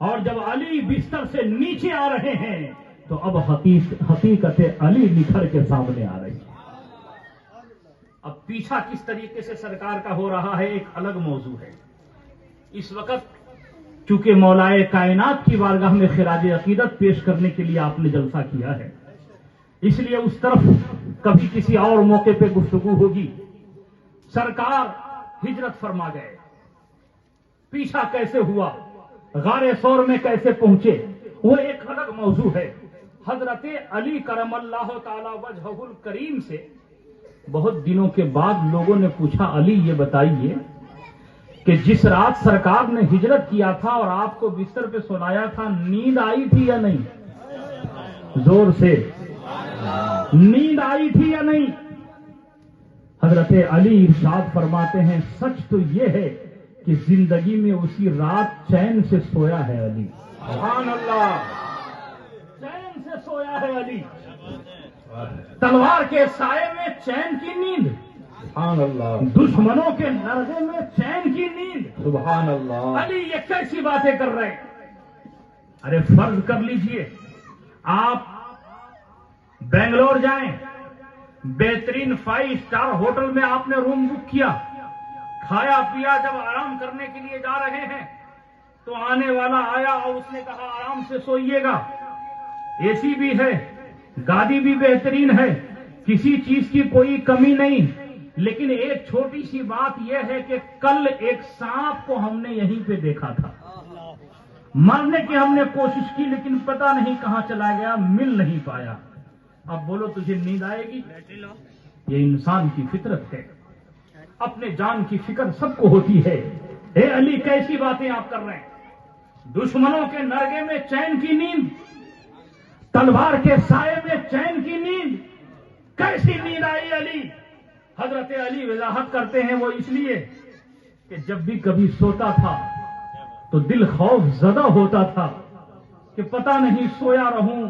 اور جب علی بستر سے نیچے آ رہے ہیں تو اب حقیقت علی نکھر کے سامنے آ رہی ہے۔ اب پیچھا کس طریقے سے سرکار کا ہو رہا ہے ایک الگ موضوع ہے۔ اس وقت چونکہ مولائے کائنات کی بارگاہ میں خراج عقیدت پیش کرنے کے لیے آپ نے جلسہ کیا ہے، اس لیے اس طرف کبھی کسی اور موقع پہ گفتگو ہوگی۔ سرکار ہجرت فرما گئے، پیچھا کیسے ہوا، غار ثور میں کیسے پہنچے، وہ ایک الگ موضوع ہے۔ حضرت علی کرم اللہ تعالی وجہہ الکریم سے بہت دنوں کے بعد لوگوں نے پوچھا، علی یہ بتائیے کہ جس رات سرکار نے ہجرت کیا تھا اور آپ کو بستر پہ سلایا تھا، نیند آئی تھی یا نہیں؟ زور سے، نیند آئی تھی یا نہیں؟ حضرت علی ارشاد فرماتے ہیں، سچ تو یہ ہے کہ زندگی میں اسی رات چین سے سویا ہے علی۔ سبحان اللہ، چین سے سویا ہے علی، تلوار کے سائے میں چین کی نیند، سبحان اللہ، دشمنوں کے نرغے میں چین کی نیند۔ سبحان اللہ۔ علی یہ کیسی باتیں کر رہے ہیں؟ ارے فرض کر لیجئے آپ بنگلور جائیں، بہترین 5 اسٹار ہوٹل میں آپ نے روم بک کیا، کھایا پیا، جب آرام کرنے کے لیے جا رہے ہیں تو آنے والا آیا اور اس نے کہا آرام سے سوئیے گا، اے سی بھی ہے، گاڑی بھی بہترین ہے، کسی چیز کی کوئی کمی نہیں، لیکن ایک چھوٹی سی بات یہ ہے کہ کل ایک سانپ کو ہم نے یہیں پہ دیکھا تھا، مارنے کی ہم نے کوشش کی لیکن پتہ نہیں کہاں چلا گیا، مل نہیں پایا۔ اب بولو تجھے نیند آئے گی؟ یہ انسان کی فطرت ہے، اپنے جان کی فکر سب کو ہوتی ہے۔ اے علی کیسی باتیں آپ کر رہے ہیں؟ دشمنوں کے نرغے میں چین کی نیند، تلوار کے سائے میں چین کی نیند، کیسی نیند آئی علی؟ حضرت علی وضاحت کرتے ہیں، وہ اس لیے کہ جب بھی کبھی سوتا تھا تو دل خوف زدہ ہوتا تھا کہ پتہ نہیں سویا رہوں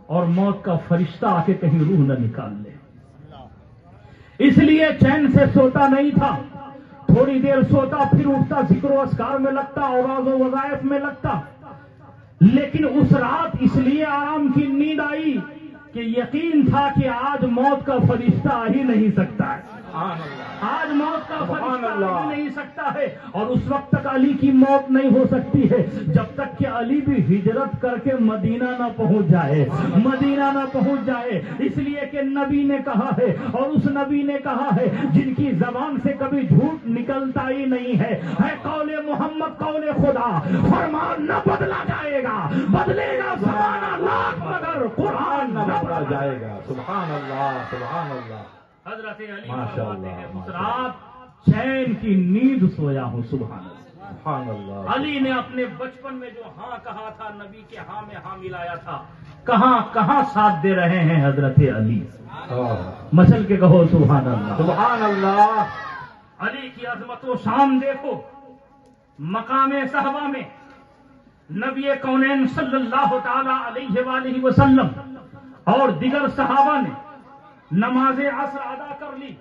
اور موت کا فرشتہ آ کے کہیں روح نہ نکال لے، اس لیے چین سے سوتا نہیں تھا۔ تھوڑی دیر سوتا، پھر اٹھتا، ذکر و اذکار میں لگتا، اوراز و وظائف میں لگتا، لیکن اس رات اس لیے آرام کی نیند آئی کہ یقین تھا کہ آج موت کا فرشتہ آ ہی نہیں سکتا ہے، آج موت کا فرشتہ آ ہی نہیں سکتا ہے، اور اس وقت تک علی کی موت نہیں ہو سکتی ہے جب تک کہ علی بھی ہجرت کر کے مدینہ نہ پہنچ جائے، مدینہ نہ پہنچ جائے، اس لیے کہ نبی نے کہا ہے، اور اس نبی نے کہا ہے جن کی زبان سے کبھی جھوٹ نکلتا ہی نہیں ہے قول محمد قول خدا، فرمان نہ بدلا جائے گا، بدلے گا زمانہ لاکھ مگر قرآن نہ بدلا جائے گا۔ سبحان اللہ، سبحان اللہ۔ حضرت علی فرماتے ہیں اس رات چین کی نیند سویا ہوں۔ سبحان اللہ، سبحان اللہ۔ علی نے اپنے بچپن میں جو ہاں کہا تھا، نبی کے ہاں میں ہاں ملایا تھا، کہاں کہاں ساتھ دے رہے ہیں حضرت علی؟ مچل کے کہو سبحان اللہ، سبحان اللہ۔ علی کی عظمت و شان دیکھو، مقام صحابہ میں نبی کونین صلی اللہ تعالی علیہ وآلہ وسلم اور دیگر صحابہ نے نماز عصر ادا کر لی،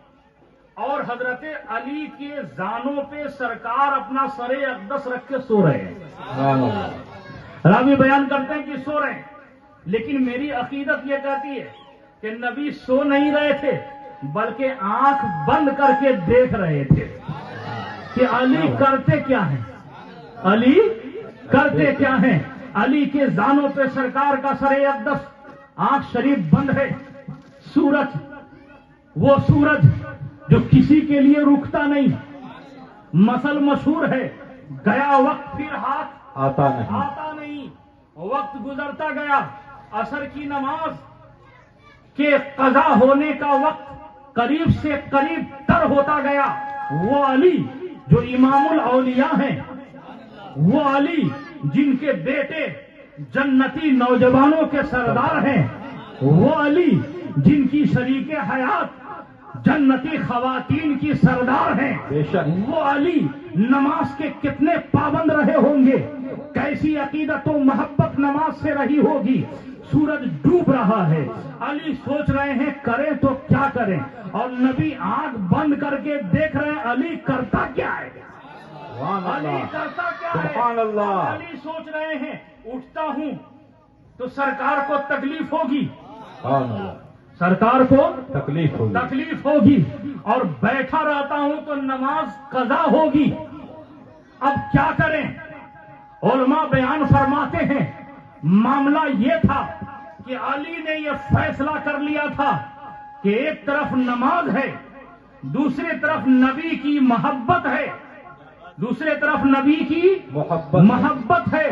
اور حضرت علی کے زانوں پہ سرکار اپنا سر اقدس رکھ کے سو رہے ہیں۔ راوی بیان کرتے ہیں کہ سو رہے ہیں، لیکن میری عقیدت یہ کہتی ہے کہ نبی سو نہیں رہے تھے بلکہ آنکھ بند کر کے دیکھ رہے تھے کہ علی کرتے کیا ہیں، علی کرتے کیا ہیں۔ علی کے زانوں پہ سرکار کا سر اقدس، آنکھ شریف بند ہے، سورج، وہ سورج جو کسی کے لیے رکتا نہیں، مثل مشہور ہے، گیا وقت پھر ہاتھ آتا نہیں، وقت گزرتا گیا، عصر کی نماز کے قضا ہونے کا وقت قریب سے قریب تر ہوتا گیا۔ وہ علی جو امام الاولیاء ہیں، وہ علی جن کے بیٹے جنتی نوجوانوں کے سردار ہیں، وہ علی جن کی شریک حیات جنتی خواتین کی سردار ہیں، وہ علی نماز کے کتنے پابند رہے ہوں گے، کیسی عقیدت و محبت نماز سے رہی ہوگی۔ سورج ڈوب رہا ہے، علی سوچ رہے ہیں کریں تو کیا کریں، اور نبی آنکھ بند کر کے دیکھ رہے ہیں علی کرتا کیا ہے۔ سبحان علی اللہ کرتا کیا ہے؟ سبحان اللہ علی سوچ رہے ہیں اٹھتا ہوں تو سرکار کو تکلیف ہوگی، سبحان اللہ سرکار کو تکلیف ہوگی اور بیٹھا رہتا ہوں تو نماز قضا ہوگی. اب کیا کریں؟ علماء بیان فرماتے ہیں معاملہ یہ تھا کہ علی نے یہ فیصلہ کر لیا تھا کہ ایک طرف نماز ہے، دوسری طرف نبی کی محبت ہے، دوسرے طرف نبی کی محبت ہے،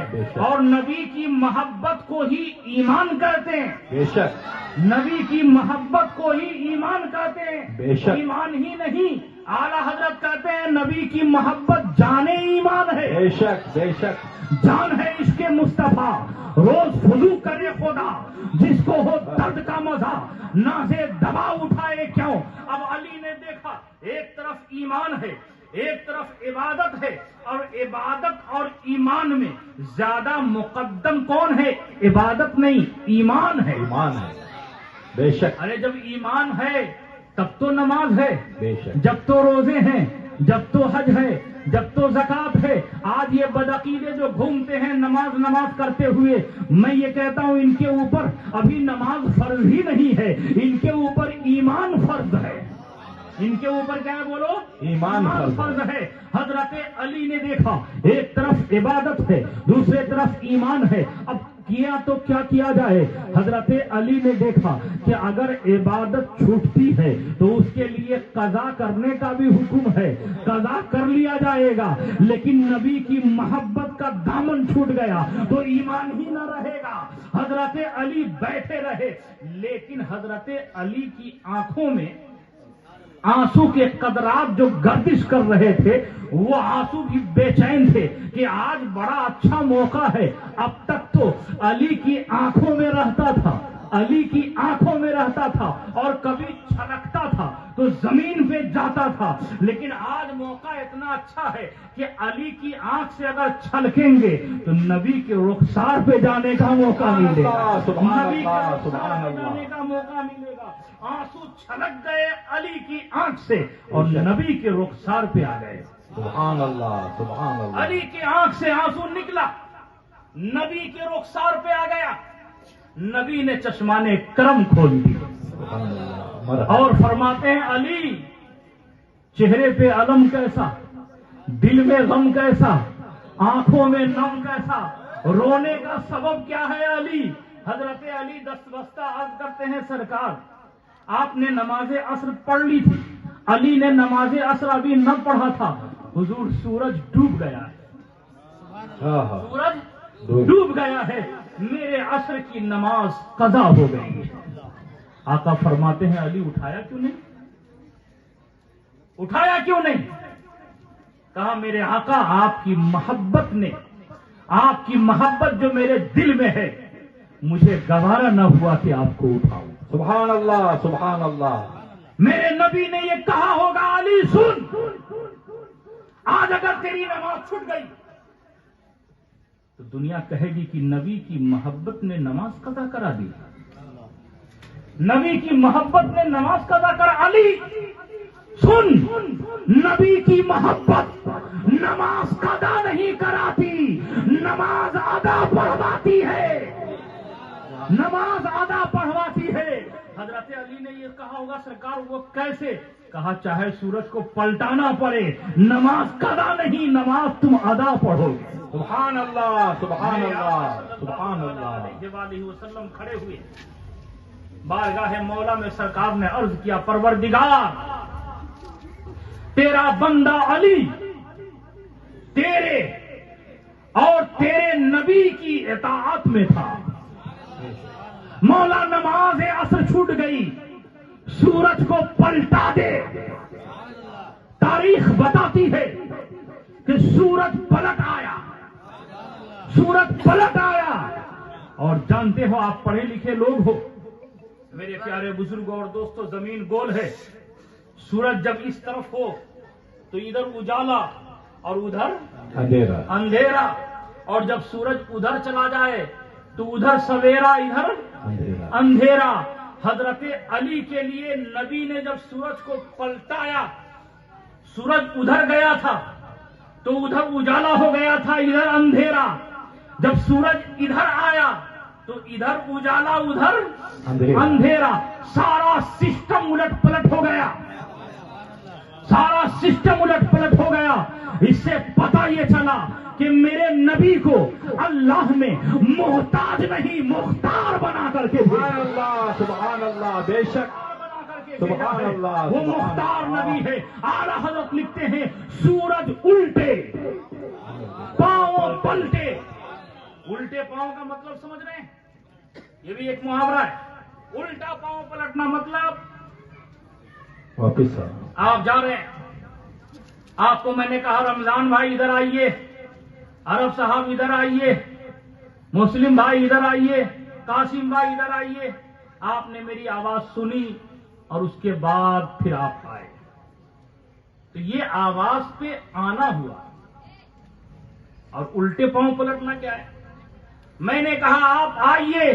اور نبی کی محبت کو ہی ایمان کہتے ہیں. بے شک نبی کی محبت کو ہی ایمان کہتے ہیں. بے شک. ایمان ہی نہیں، اعلیٰ حضرت کہتے ہیں نبی کی محبت جان ایمان ہے. بے شک بے شک جان ہے عشق مصطفیٰ، روز وضو کرے خدا، جس کو ہو درد کا مزہ نازے دبا اٹھائے کیوں. اب علی نے دیکھا ایک طرف ایمان ہے، ایک طرف عبادت ہے، اور عبادت اور ایمان میں زیادہ مقدم کون ہے؟ عبادت نہیں، ایمان ہے. ایمان ہے بے شک. ارے جب ایمان ہے تب تو نماز ہے، بے شک جب تو روزے ہیں، جب تو حج ہے، جب تو زکات ہے. آج یہ بدعقیدے جو گھومتے ہیں نماز کرتے ہوئے، میں یہ کہتا ہوں ان کے اوپر ابھی نماز فرض ہی نہیں ہے، ان کے اوپر ایمان فرض ہے. ان کے اوپر کیا ہے بولو؟ ایمان فرض ہے. حضرت علی نے دیکھا ایک طرف عبادت ہے، دوسرے طرف ایمان ہے. اب کیا تو کیا کیا جائے؟ حضرت علی نے دیکھا کہ اگر عبادت چھوٹتی ہے تو اس کے لیے قضا کرنے کا بھی حکم ہے، قضا کر لیا جائے گا. لیکن نبی کی محبت کا دامن چھوٹ گیا تو ایمان ہی نہ رہے گا. حضرت علی بیٹھے رہے، لیکن حضرت علی کی آنکھوں میں آنسو کے قطرات جو گردش کر رہے تھے، وہ آنسو بھی بے چین تھے کہ آج بڑا اچھا موقع ہے. اب تک تو علی کی آنکھوں میں رہتا تھا، علی کی آنکھوں میں رہتا تھا، اور کبھی چھلکتا تھا تو زمین پہ جاتا تھا. لیکن آج موقع اتنا اچھا ہے کہ علی کی آنکھ سے اگر چھلکیں گے تو نبی کے رخسار پہ جانے کا موقع ملے گا، نبی کے رخسار پہ جانے کا موقع ملے گا. آنسو چھلک گئے علی کی آنکھ سے اور نبی کے رخسار پہ آ گئے. سبحان اللہ سبحان اللہ. علی کی آنکھ سے آنسو نکلا، نبی کے رخسار پہ آ گیا. نبی نے چشمانے کرم کھول دیے سبحان اللہ. اور فرماتے ہیں علی چہرے پہ علم کیسا، دل میں غم کیسا، آنکھوں میں نم کیسا، رونے کا سبب کیا ہے علی؟ حضرت علی دستبستہ عرض کرتے ہیں سرکار آپ نے نماز عصر پڑھ لی تھی. علی نے نماز عصر ابھی نہ پڑھا تھا، حضور سورج ڈوب گیا ہے، سورج ڈوب گیا ہے، میرے عصر کی نماز قضا ہو گئی. آقا فرماتے ہیں علی اٹھایا کیوں نہیں؟ اٹھایا کیوں نہیں؟ کہا میرے آقا آپ کی محبت نے، آپ کی محبت جو میرے دل میں ہے، مجھے گوارا نہ ہوا کہ آپ کو اٹھاؤں. سبحان اللہ سبحان اللہ. میرے نبی نے یہ کہا ہوگا علی سن، آج اگر تیری نماز چھوٹ گئی تو دنیا کہے گی کہ نبی کی محبت نے نماز قضا کرا دی، نبی کی محبت نے نماز قضا کرا. علی سن، نبی کی محبت نماز قضا نہیں کراتی، نماز ادا پڑھواتی ہے، نماز ادا پڑھواتی ہے. حضرت علی نے یہ کہا ہوگا سرکار وہ کیسے؟ کہا چاہے سورج کو پلٹانا پڑے، نماز قضا نہیں، نماز تم ادا پڑھو. سبحان اللہ سبحان اللہ سبحان اللہ. علیہ وسلم کھڑے ہوئے، بارگاہ مولا میں سرکار نے عرض کیا پروردگار تیرا بندہ علی تیرے اور تیرے نبی کی اطاعت میں تھا. مولا نماز عصر چھوٹ گئی، سورج کو پلٹا دے. تاریخ بتاتی ہے کہ سورج پلٹ آیا، سورج پلٹ آیا. اور جانتے ہو آپ پڑھے لکھے لوگ ہو میرے پیارے بزرگوں اور دوستوں، زمین گول ہے. سورج جب اس طرف ہو تو ادھر اجالا اور ادھر اندھیرا، اور جب سورج ادھر چلا جائے تو ادھر سویرا ادھر اندھیرا. حضرت علی کے لیے نبی نے جب سورج کو پلٹایا، سورج ادھر گیا تھا تو ادھر اجالا ہو گیا تھا، ادھر اندھیرا. جب سورج ادھر آیا تو ادھر اجالا ادھر اندھیرا. سارا سسٹم الٹ پلٹ ہو گیا، سارا سسٹم الٹ پلٹ ہو گیا. اس سے پتہ یہ چلا کہ میرے نبی کو اللہ نے محتاج نہیں مختار بنا کر کے سبحان اللہ سبحان اللہ، بے شک سبحان اللہ. وہ مختار نبی ہے. اعلیٰ حضرت لکھتے ہیں سورج الٹے پاؤں پلٹے. الٹے پاؤں کا مطلب سمجھ رہے ہیں؟ یہ بھی ایک محاورہ ہے. الٹا پاؤں پلٹنا مطلب واپس آپ جا رہے ہیں، آپ کو میں نے کہا رمضان بھائی ادھر آئیے، عرب صاحب ادھر آئیے، مسلم بھائی ادھر آئیے، قاسم بھائی ادھر آئیے. آپ نے میری آواز سنی اور اس کے بعد پھر آپ آئے. تو یہ آواز پہ آنا ہوا. اور الٹے پاؤں پلٹنا کیا ہے؟ میں نے کہا آپ آئیے.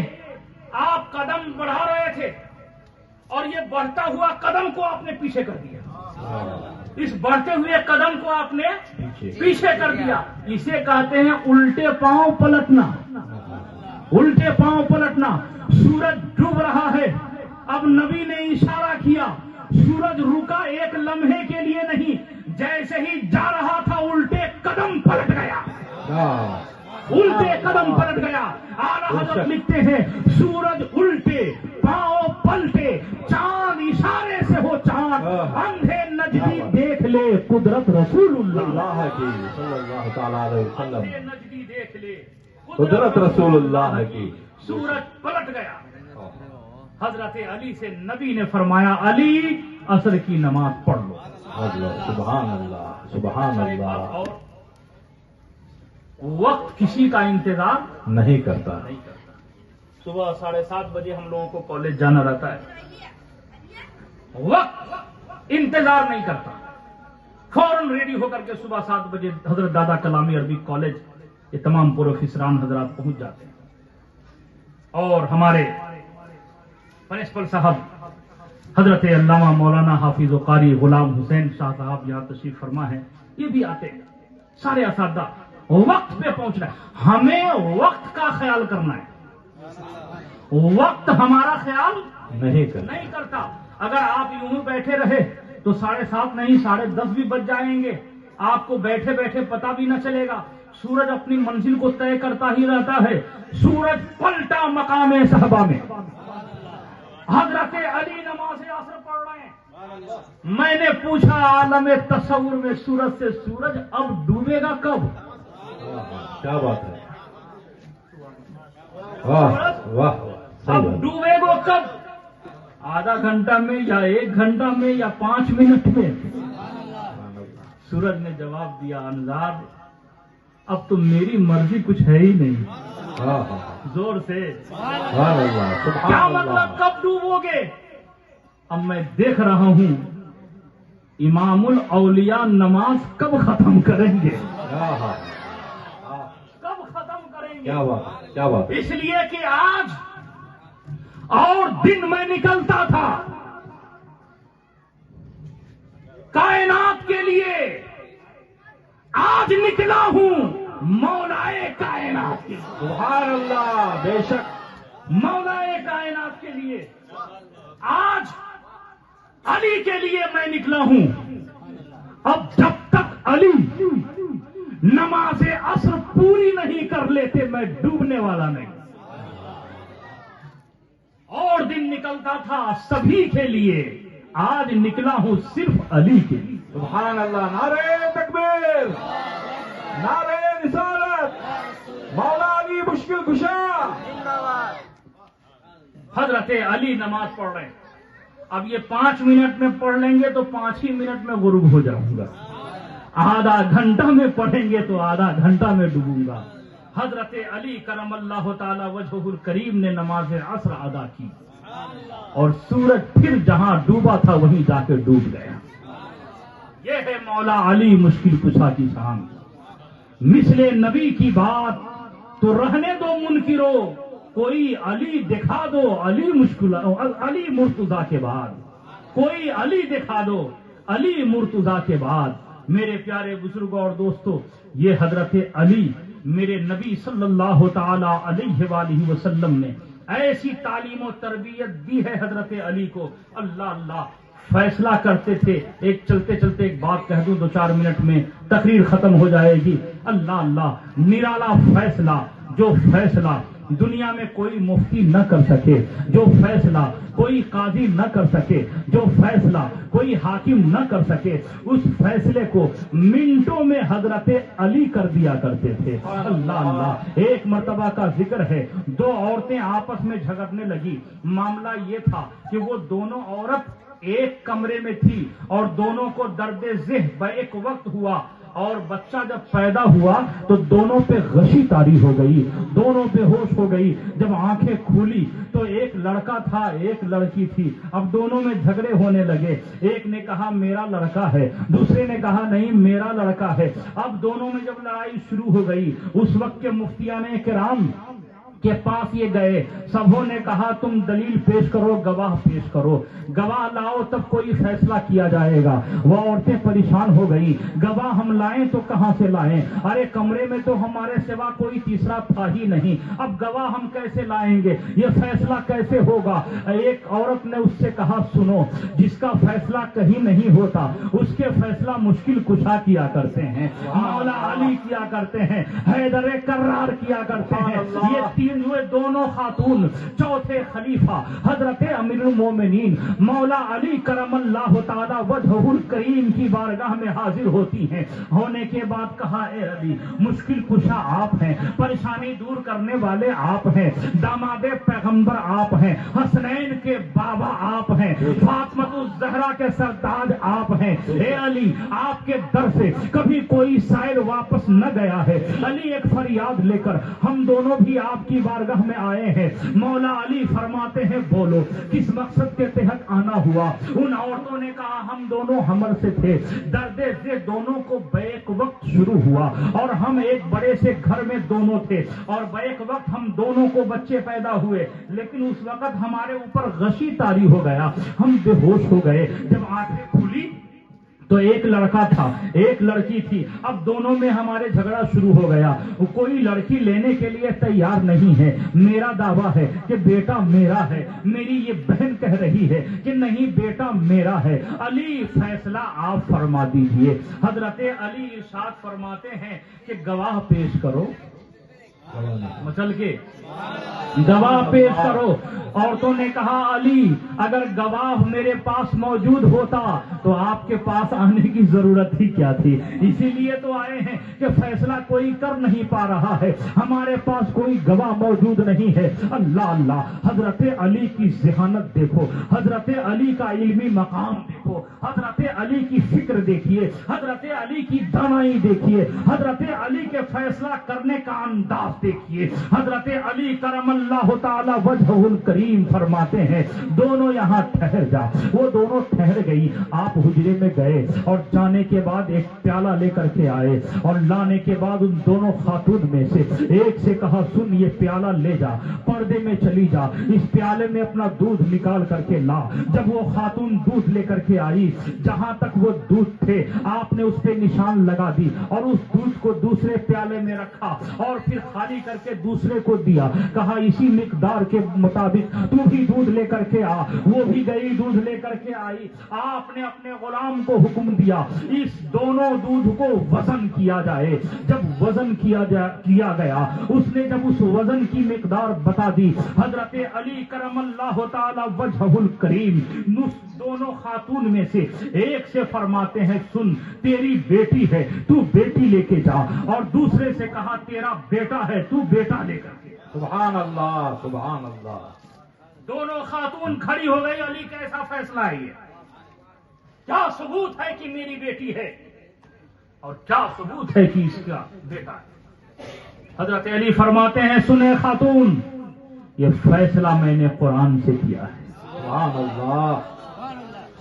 آپ قدم بڑھا رہے تھے اور یہ بڑھتا ہوا قدم کو آپ نے پیچھے کر دیا. اس بڑھتے ہوئے قدم کو آپ نے پیچھے کر دیا. اسے کہتے ہیں الٹے پاؤں پلٹنا. الٹے پاؤں پلٹنا. سورج ڈوب رہا ہے. اب نبی نے اشارہ کیا. سورج رکا ایک لمحے کے لیے نہیں، جیسے ہی جا رہا تھا الٹے قدم پلٹ گیا. الٹے قدم پلٹ گیا. اعلیٰ حضرت لکھتے ہیں سورج الٹے پاؤں پلٹے. چاند اشارے سے ہو چاند. اندھے نجدی دیکھ لے قدرت رسول اللہ کی صلی اللہ تعالی علیہ وسلم. اندھے نجدی دیکھ لے قدرت رسول اللہ کی. سورج پلٹ گیا. حضرت علی سے نبی نے فرمایا علی عصر کی نماز پڑھ لو. سبحان اللہ سبحان اللہ. اور وقت کسی کا انتظار نہیں کرتا. صبح 7:30 بجے ہم لوگوں کو کالج جانا رہتا ہے. وقت انتظار نہیں کرتا. فوراً ریڈی ہو کر کے صبح 7 بجے حضرت دادا کلامی عربی کالج یہ تمام پروفیسران حضرات پہنچ جاتے ہیں. اور ہمارے پرنسپل صاحب حضرت علامہ مولانا حافظ و قاری غلام حسین شاہ صاحب یہاں تشریف فرما ہے، یہ بھی آتے ہیں. سارے اساتذہ وقت پہ پہنچنا ہے. ہمیں وقت کا خیال کرنا ہے. وقت ہمارا خیال نہیں کرتا. اگر آپ یوں بیٹھے رہے تو 7:30 نہیں 10:30 بھی بج جائیں گے. آپ کو بیٹھے بیٹھے پتہ بھی نہ چلے گا. سورج اپنی منزل کو طے کرتا ہی رہتا ہے. سورج پلٹا مقام صحابہ میں. حضرت علی نماز عصر پڑھ رہے ہیں. میں نے پوچھا عالم تصور میں سورج سے سورج اب ڈوبے گا کب؟ کیا بات ہے. واہ واہ. اب ڈوبے گا کب؟ آدھا گھنٹہ میں یا 1 گھنٹہ میں یا 5 منٹ میں؟ سورج نے جواب دیا انذار اب تو میری مرضی کچھ ہے ہی نہیں. زور سے کیا مطلب کب ڈوبو گے؟ اب میں دیکھ رہا ہوں امام الاولیاء نماز کب ختم کریں گے. کب ختم کریں گے؟ کیا بات. اس لیے کہ آج اور دن میں نکلتا تھا کائنات کے لیے. آج نکلا ہوں مولائے کائنات کے. سبحان اللہ. بے شک مولائے کائنات کے لیے. آج علی کے لیے میں نکلا ہوں. اب جب تک علی نماز عصر پوری نہیں کر لیتے میں ڈوبنے والا نہیں. اور دن نکلتا تھا سبھی کے لیے. آج نکلا ہوں صرف علی کے لیے. سبحان اللہ. نعرہ تکبیر، نعرہ رسالت، مولا علی مشکل کشا. حضرت علی نماز پڑھ رہے ہیں. اب یہ 5 منٹ میں پڑھ لیں گے تو 5 ہی منٹ میں غروب ہو جاؤں گا. آدھا گھنٹہ میں پڑھیں گے تو آدھا گھنٹہ میں ڈوبوں گا. حضرت علی کرم اللہ تعالی وجہہ الکریم نے نماز عصر ادا کی اور سورج پھر جہاں ڈوبا تھا وہیں جا کے ڈوب گیا. یہ ہے مولا علی مشکل کشا کی شان. مثل نبی کی بات تو رہنے دو منکرو، کوئی علی دکھا دو علی مشکل علی مرتضیٰ کے بعد. کوئی علی دکھا دو علی مرتضیٰ کے بعد. میرے پیارے بزرگوں اور دوستوں، یہ حضرت علی میرے نبی صلی اللہ تعالی علیہ وآلہ وسلم نے ایسی تعلیم و تربیت دی ہے حضرت علی کو، اللہ اللہ فیصلہ کرتے تھے۔ ایک چلتے چلتے ایک بات کہہ دوں، 2-4 منٹ میں تقریر ختم ہو جائے گی۔ اللہ اللہ، نرالا فیصلہ، جو فیصلہ دنیا میں کوئی مفتی نہ کر سکے، جو فیصلہ کوئی قاضی نہ کر سکے، جو فیصلہ کوئی حاکم نہ کر سکے، اس فیصلے کو منٹوں میں حضرت علی کر دیا کرتے تھے۔ اللہ اللہ، ایک مرتبہ کا ذکر ہے، 2 عورتیں آپس میں جھگڑنے لگی۔ معاملہ یہ تھا کہ وہ دونوں عورت ایک کمرے میں تھی اور دونوں کو درد ذہ بیک وقت ہوا، اور بچہ جب پیدا ہوا تو دونوں پہ غشی طاری ہو گئی، دونوں بے ہوش ہو گئی۔ جب آنکھیں کھولی تو ایک لڑکا تھا، ایک لڑکی تھی۔ اب دونوں میں جھگڑے ہونے لگے، ایک نے کہا میرا لڑکا ہے، دوسرے نے کہا نہیں میرا لڑکا ہے۔ اب دونوں میں جب لڑائی شروع ہو گئی، اس وقت کے مفتیان کرام کے پاس یہ گئے، سبوں نے کہا تم دلیل پیش کرو، گواہ پیش کرو، گواہ لاؤ تب کوئی فیصلہ کیا جائے گا۔ وہ عورتیں پریشان ہو گئی، گواہ ہم لائیں تو کہاں سے لائیں؟ ارے کمرے میں تو ہمارے سوا کوئی تیسرا تھا ہی نہیں، اب گواہ ہم کیسے لائیں گے؟ یہ فیصلہ کیسے ہوگا؟ ایک عورت نے اس سے کہا سنو، جس کا فیصلہ کہیں نہیں ہوتا اس کے فیصلہ مشکل کشا کیا کرتے ہیں، مولا علی کیا کرتے ہیں، حیدر کرار کیا کرتے ہیں۔ یہ ہوئے دونوں خاتون چوتھے خلیفہ حضرت امیر المومنین مولا علی کرم اللہ تعالی وجہہ الکریم کی بارگاہ میں حاضر ہوتی ہیں۔ ہونے کے بعد کہا اے علی، مشکل کشا آپ ہیں، پریشانی دور کرنے والے آپ ہیں، داماد پیغمبر آپ ہیں، حسنین کے بابا آپ ہیں، فاطمہ الزہرا کے سردار آپ ہیں۔ اے علی، آپ کے در سے کبھی کوئی سائل واپس نہ گیا ہے۔ علی ایک فریاد لے کر ہم دونوں بھی آپ کی بارگاہ میں آئے ہیں۔ مولا علی فرماتے ہیں بولو کس مقصد کے تحت آنا ہوا؟ ان عورتوں نے کہا ہم دونوں حمل سے تھے، درد ذہ دونوں کو بیک وقت شروع ہوا، اور ہم ایک بڑے سے گھر میں دونوں تھے، اور بیک وقت ہم دونوں کو بچے پیدا ہوئے، لیکن اس وقت ہمارے اوپر غشی طاری ہو گیا، ہم بے ہوش ہو گئے۔ جب آنکھیں کھلی تو ایک لڑکا تھا، ایک لڑکی تھی، اب دونوں میں ہمارے جھگڑا شروع ہو گیا۔ کوئی لڑکی لینے کے لیے تیار نہیں ہے، میرا دعویٰ ہے کہ بیٹا میرا ہے، میری یہ بہن کہہ رہی ہے کہ نہیں بیٹا میرا ہے۔ علی فیصلہ آپ فرما دیجئے۔ حضرت علی ارشاد فرماتے ہیں کہ گواہ پیش کرو، مچل کے گواہ پیش کرو۔ عورتوں نے کہا علی، اگر گواہ میرے پاس موجود ہوتا تو آپ کے پاس آنے کی ضرورت ہی کیا تھی؟ اسی لیے تو آئے ہیں کہ فیصلہ کوئی کر نہیں پا رہا ہے، ہمارے پاس کوئی گواہ موجود نہیں ہے۔ اللہ اللہ، حضرت علی کی ذہانت دیکھو، حضرت علی کا علمی مقام دیکھو، حضرت علی کی فکر دیکھیے، حضرت علی کی دانائی دیکھیے، حضرت علی کے فیصلہ کرنے کا انداز دیکھیے۔ حضرت علی کرم اللہ تعالی وجہہ الکریم فرماتے ہیں دونوں یہاں ٹھہر جا۔ وہ دونوں ٹھہر گئی، آپ حجرے میں گئے اور جانے کے بعد ایک پیالہ لے کر کے آئے، اور لانے کے بعد ان دونوں خاتون میں سے ایک سے کہا سن یہ پیالہ لے جا، پردے میں چلی جا، اس پیالے میں اپنا دودھ نکال کر کے لا۔ جب وہ خاتون دودھ لے کر کے آئی، جہاں تک وہ دودھ تھے آپ نے اس پہ نشان لگا دی، اور اس دودھ کو دوسرے پیالے میں رکھا، اور پھر خالی کر کے دوسرے کو دیا، کہا اسی مقدار کے مطابق تو بھی دودھ لے کر کے آ۔ وہ بھی گئی، دودھ لے کر کے آئی۔ آپ نے اپنے غلام کو حکم دیا اس دونوں دودھ کو وزن کیا جائے۔ جب وزن کیا گیا، اس نے جب اس وزن کی مقدار بتا دی، حضرت علی کرم اللہ تعالی وجہہ الکریم دونوں خاتون میں سے ایک سے فرماتے ہیں سن تیری بیٹی ہے تو بیٹی لے کے جا، اور دوسرے سے کہا تیرا بیٹا ہے تو بیٹا لے کر کے۔ سبحان اللہ، سبحان اللہ۔ دونوں خاتون کھڑی ہو گئی، علی کیسا فیصلہ ہے یہ؟ کیا ثبوت ہے کہ میری بیٹی ہے، اور کیا ثبوت ہے کہ اس کا بیٹا ہے؟ حضرت علی فرماتے ہیں سنے خاتون، یہ فیصلہ میں نے قرآن سے کیا ہے۔ سبحان اللہ،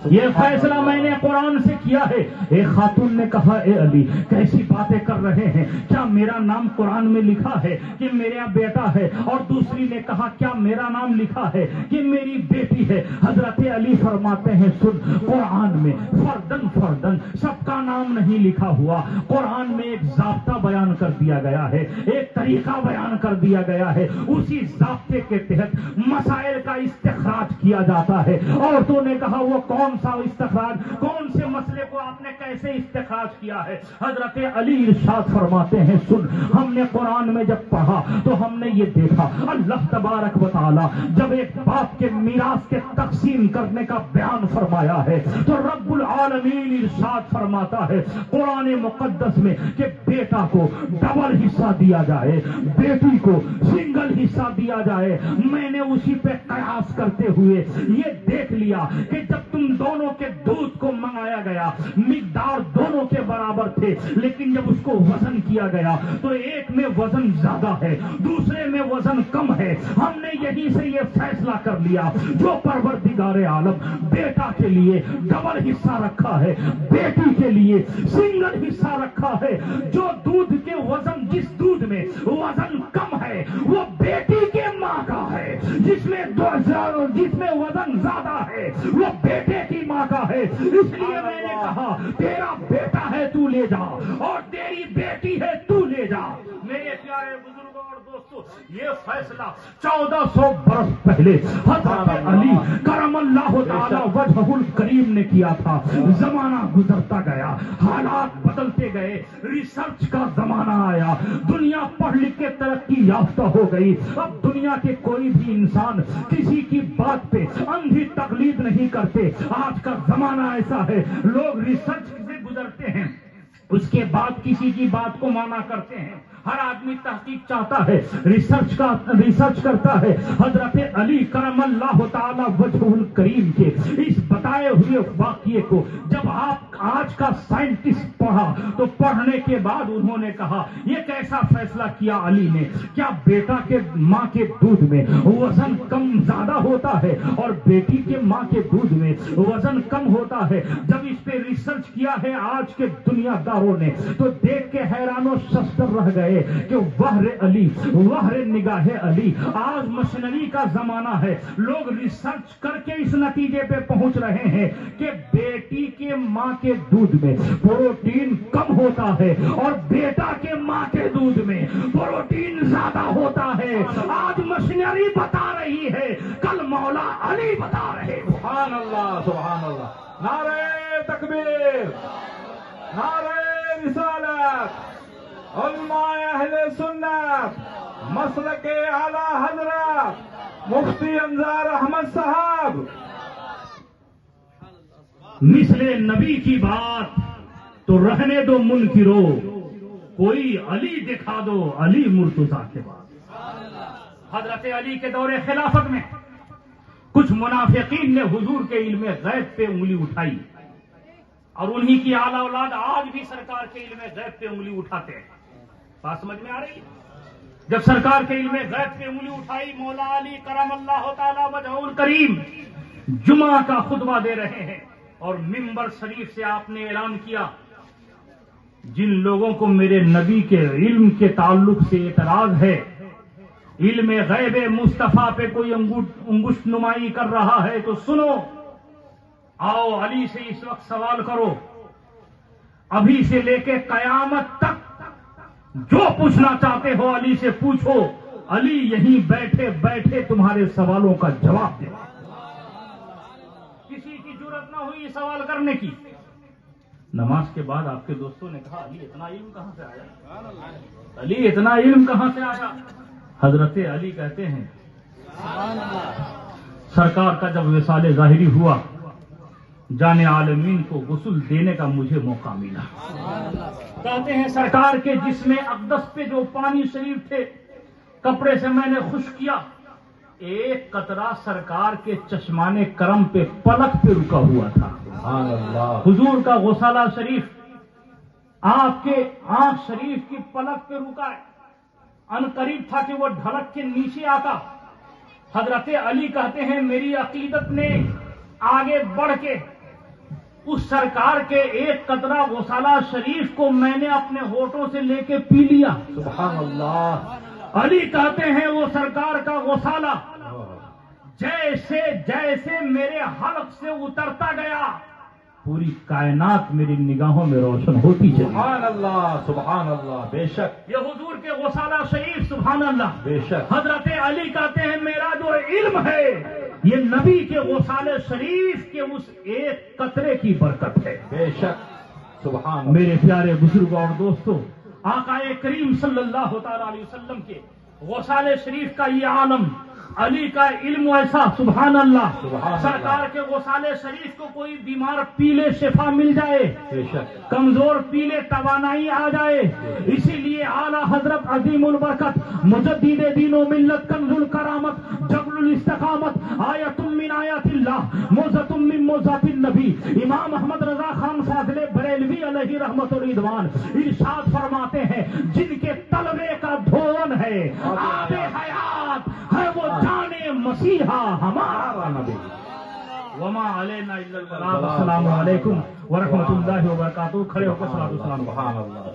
یہ فیصلہ میں نے قرآن سے کیا ہے. ایک خاتون نے کہا اے علی کیسی باتیں کر رہے ہیں, کیا میرا نام قرآن میں لکھا ہے کہ میرا بیٹا ہے؟ اور دوسری نے کہا کیا میرا نام لکھا ہے کہ میری بیٹی ہے؟ حضرت علی فرماتے ہیں سن, قرآن میں فردن فردن سب کا نام نہیں لکھا ہوا. قرآن میں ایک ضابطہ بیان کر دیا گیا ہے, ایک طریقہ بیان کر دیا گیا ہے, اسی ضابطے کے تحت مسائل کا استخراج کیا جاتا ہے. اور تو نے کہا وہ کون سا استخراج, کون سے مسئلے کو آپ نے کیسے استخراج کیا ہے؟ حضرت علی ارشاد فرماتے ہیں سن, ہم نے قرآن میں جب پڑھا تو ہم نے یہ دیکھا اللہ تبارک و تعالی جب ایک باپ کے میراث کے تقسیم کرنے کا بیان فرمایا ہے تو رب العالمین ارشاد فرماتا ہے قرآن مقدس میں کہ بیٹا کو ڈبل حصہ دیا جائے, بیٹی کو سنگل حصہ دیا جائے. میں نے اسی پہ قیاس کرتے ہوئے یہ دیکھ لیا کہ جب تم دونوں کے دودھ کو منگایا گیا مقدار دونوں کے برابر تھے, لیکن جب اس کو وزن کیا گیا تو ایک میں وزن زیادہ ہے, دوسرے میں وزن کم ہے. ہم نے یہی سے یہ فیصلہ کر لیا جو پروردگار عالم بیٹا کے لیے ڈبل حصہ رکھا ہے, بیٹی کے لیے سنگل حصہ رکھا ہے. جو دودھ کے وزن, جس دودھ میں وزن کم ہے وہ بیٹی کے ماں کا ہے, جس میں وزن زیادہ ہے وہ بیٹے کی ماں کا ہے. اس لیے میں نے کہا تیرا بیٹا ہے تو لے جا اور تیری بیٹی ہے تو لے جا. میرے پیارے بزرگوں اور دوستوں, یہ فیصلہ 1400 برس پہلے حضرت علی کرم اللہ تعالی وجہہ الکریم نے کیا تھا. زمانہ گزرتا گیا, حالات بدلتے گئے, ریسرچ کا زمانہ آیا, دنیا پڑھ لکھ کے ترقی یافتہ ہو گئی. اب دنیا کے کوئی بھی انسان کسی کی بات پہ اندھی تقلید نہیں کرتے. آج کا زمانہ ایسا ہے, لوگ ریسرچ سے گزرتے ہیں, اس کے بعد کسی کی بات کو مانا کرتے ہیں. ہر آدمی تحقیق چاہتا ہے, ریسرچ کرتا ہے. حضرت علی کرم اللہ تعالی وجہ الکریم کے اس بتائے ہوئے واقعے کو جب آپ آج کا سائنٹسٹ پڑھا تو پڑھنے کے بعد انہوں نے کہا یہ کیسا فیصلہ کیا علی نے, کیا بیٹا کے ماں کے دودھ میں وزن کم زیادہ ہوتا ہے اور بیٹی کے ماں کے دودھ میں وزن کم ہوتا ہے؟ جب اس پہ ریسرچ کیا ہے آج کے دنیا داروں نے تو دیکھ کے حیران و ششدر رہ گئے کہ وہر علی, وہر نگاہ علی. آج مشینری کا زمانہ ہے, لوگ ریسرچ کر کے اس نتیجے پہ پہنچ رہے ہیں کہ بیٹی کے ماں کے دودھ میں پروٹین کم ہوتا ہے اور بیٹا کے ماں کے دودھ میں پروٹین زیادہ ہوتا ہے. آج مشینری بتا رہی ہے, کل مولا علی بتا رہے. سبحان اللہ, سبحان اللہ. نعرہ تکبیر, نعرہ رسالت, علماء اہل سنت, مسلک اعلی حضرت مفتی انظار احمد صاحب. مثل نبی کی بات تو رہنے دو منکرو, کوئی علی دکھا دو علی مرتضیٰ کے بعد. حضرت علی کے دور خلافت میں کچھ منافقین نے حضور کے علم غیب پہ انگلی اٹھائی اور انہی کی اعلی اولاد آج بھی سرکار کے علم غیب پہ انگلی اٹھاتے ہیں. بات سمجھ میں آ رہی؟ جب سرکار کے علم غیب پہ انگلی اٹھائی, مولا علی کرم اللہ تعالی وجہ الکریم جمعہ کا خطبہ دے رہے ہیں اور منبر شریف سے آپ نے اعلان کیا جن لوگوں کو میرے نبی کے علم کے تعلق سے اعتراض ہے, علم غیب مصطفیٰ پہ کوئی انگشت نمائی کر رہا ہے تو سنو, آؤ علی سے اس وقت سوال کرو, ابھی سے لے کے قیامت تک جو پوچھنا چاہتے ہو علی سے پوچھو, علی یہیں بیٹھے بیٹھے تمہارے سوالوں کا جواب دے. کسی کی جرات نہ ہوئی سوال کرنے کی. نماز کے بعد آپ کے دوستوں نے کہا علی اتنا علم کہاں سے آیا, علی اتنا علم کہاں سے آیا؟ حضرت علی کہتے ہیں سرکار کا جب وصال ظاہری ہوا جان عالمین کو غسل دینے کا مجھے موقع ملا. کہتے ہیں سرکار کے جسم اقدس پہ جو پانی شریف تھے کپڑے سے میں نے خشک کیا, ایک قطرہ سرکار کے چشمان کرم پہ پلک پہ رکا ہوا تھا. حضور کا غسالہ شریف آپ کے آنکھ شریف کی پلک پہ رکا ہے, ان قریب تھا کہ وہ ڈھلک کے نیچے آتا. حضرت علی کہتے ہیں میری عقیدت نے آگے بڑھ کے اس سرکار کے ایک قطرہ غسالہ شریف کو میں نے اپنے ہونٹوں سے لے کے پی لیا. سبحان اللہ. علی کہتے ہیں وہ سرکار کا غسالہ جیسے جیسے میرے حلق سے اترتا گیا پوری کائنات میری نگاہوں میں روشن ہوتی چلی. سبحان اللہ. سبحان اللہ. بے شک. یہ حضور کے غسالہ شریف سبحان اللہ. بے شک. حضرت علی کہتے ہیں میرا جو علم ہے یہ نبی کے غسالہ شریف کے اس ایک قطرے کی برکت ہے. بے شک. سبحان اللہ. میرے پیارے بزرگوں اور دوستوں، آقا کریم صلی اللہ تعالی علیہ وسلم کے غسالہ شریف کا یہ عالم، علی کا علم ایسا سبحان اللہ. سبحان اللہ. سرکار کے غسالہ شریف کو کوئی بیمار پی لے شفا مل جائے، بے شک. کمزور پی لے توانائی آ جائے. اسی لیے اعلیٰ حضرت عظیم البرکت مجدد دین و ملت کنز الکرامت جبل الاستقامت آیت من آیات اللہ موزۃ من موزات النبی امام احمد رضا خان فاضل بریلوی علیہ رحمت و رضوان ارشاد فرماتے ہیں جن کے طلبے کا دھون ہے آب حیات ہے وہ جانے مسیحا ہمارا نبی. وما علینا الا البلاغ. السلام علیکم ورحمۃ اللہ وبرکاتہ. کھڑے ہو کر صلاۃ و سلام. سبحان اللہ.